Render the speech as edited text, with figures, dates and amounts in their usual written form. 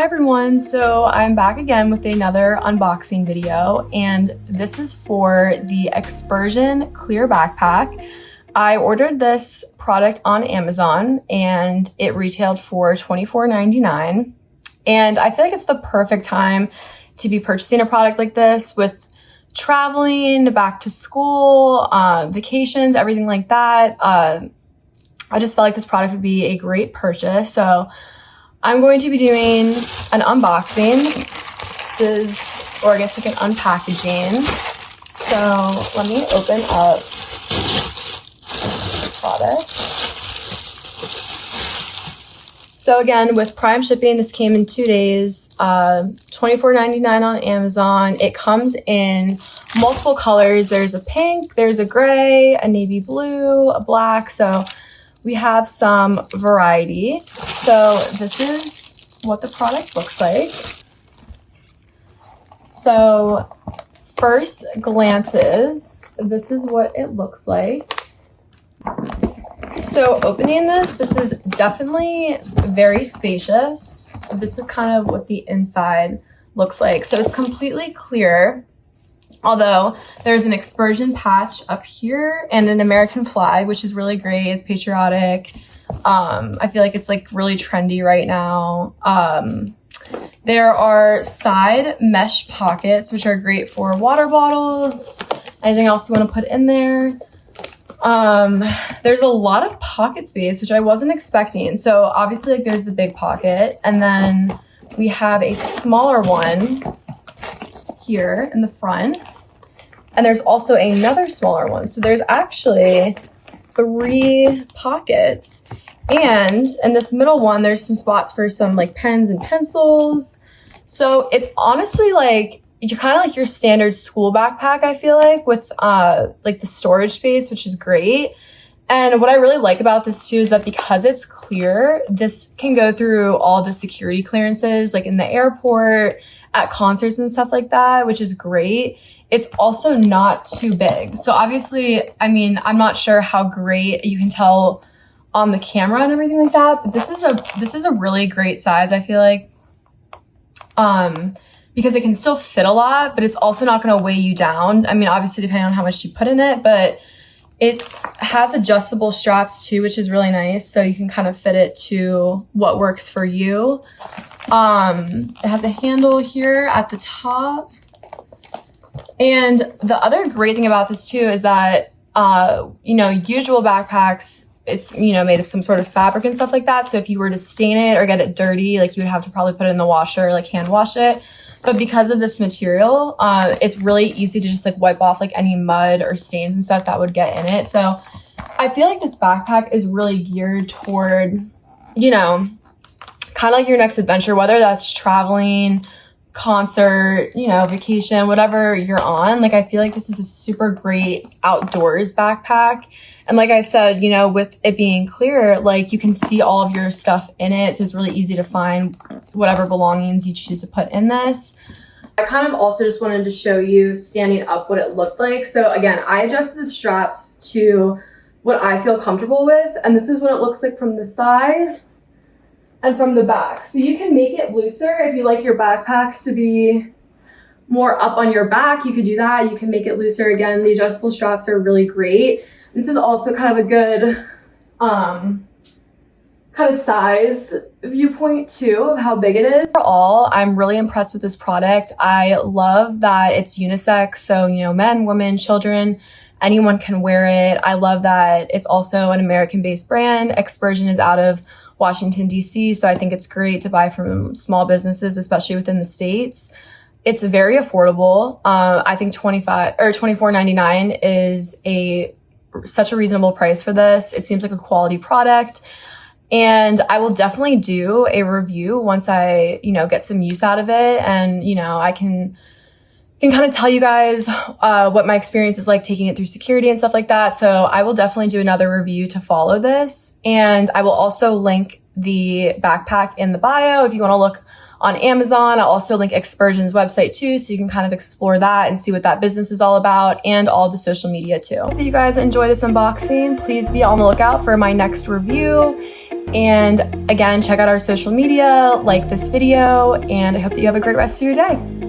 everyone, so I'm back again with another unboxing video, and this is for the Expersion clear backpack. I ordered this product on Amazon and it retailed for $24.99, and I feel like it's the perfect time to be purchasing a product like this with traveling, back to school, vacations, everything like that. I just felt like this product would be a great purchase, so I'm going to be doing an unboxing. This is, or I guess like an unpackaging. So let me open up the product. So again, with Prime shipping, this came in 2 days, $24.99 on Amazon. It comes in multiple colors. There's a pink, there's a gray, a navy blue, a black. So we have some variety. So this is what the product looks like. So first glances, this is what it looks like. So opening this is definitely very spacious. This is kind of what the inside looks like. So it's completely clear, although there's an Expersion patch up here and an American flag, which is really great. It's patriotic. I feel like it's like really trendy right now. There are side mesh pockets, which are great for water bottles, anything else you want to put in there. There's a lot of pocket space, which I wasn't expecting. So obviously like there's the big pocket, and then we have a smaller one here in the front, and there's also another smaller one. So there's actually 3 pockets, and in this middle one there's some spots for some like pens and pencils. So it's honestly like you're kind of like your standard school backpack, I feel like, with like the storage space, which is great. And what I really like about this too is that because it's clear, this can go through all the security clearances, like in the airport, at concerts and stuff like that, which is great. It's also not too big. So obviously, I mean, I'm not sure how great you can tell on the camera and everything like that, but this is a really great size, I feel like, because it can still fit a lot, but it's also not going to weigh you down. I mean, obviously depending on how much you put in it, but it has adjustable straps too, which is really nice. So you can kind of fit it to what works for you. It has a handle here at the top. And the other great thing about this too is that, usual backpacks, it's, made of some sort of fabric and stuff like that. So if you were to stain it or get it dirty, like you would have to probably put it in the washer, like hand wash it. But because of this material, it's really easy to just like wipe off like any mud or stains and stuff that would get in it. So I feel like this backpack is really geared toward, kind of like your next adventure, whether that's traveling, concert, vacation, whatever you're on. Like, I feel like this is a super great outdoors backpack. And like I said, with it being clear, like you can see all of your stuff in it. So it's really easy to find whatever belongings you choose to put in this. I kind of also just wanted to show you standing up what it looked like. So again, I adjusted the straps to what I feel comfortable with. And this is what it looks like from the side and from the back. So you can make it looser if you like your backpacks to be more up on your back. You could do that. You can make it looser. Again, the adjustable straps are really great. This is also kind of a good kind of size viewpoint too of how big it is. Overall, I'm really impressed with this product. I love that it's unisex. So, men, women, children, anyone can wear it. I love that it's also an American-based brand. Expersion is out of Washington, D.C. So I think it's great to buy from small businesses, especially within the States. It's very affordable. I think $24.99 is such a reasonable price for this. It seems like a quality product, and I will definitely do a review once I, get some use out of it. And, I can kind of tell you guys what my experience is like taking it through security and stuff like that. So I will definitely do another review to follow this. And I will also link the backpack in the bio if you want to look on Amazon. I'll also link Expersion's website too, so you can kind of explore that and see what that business is all about, and all the social media too. If you guys enjoy this unboxing, please be on the lookout for my next review. And again, check out our social media, like this video, and I hope that you have a great rest of your day.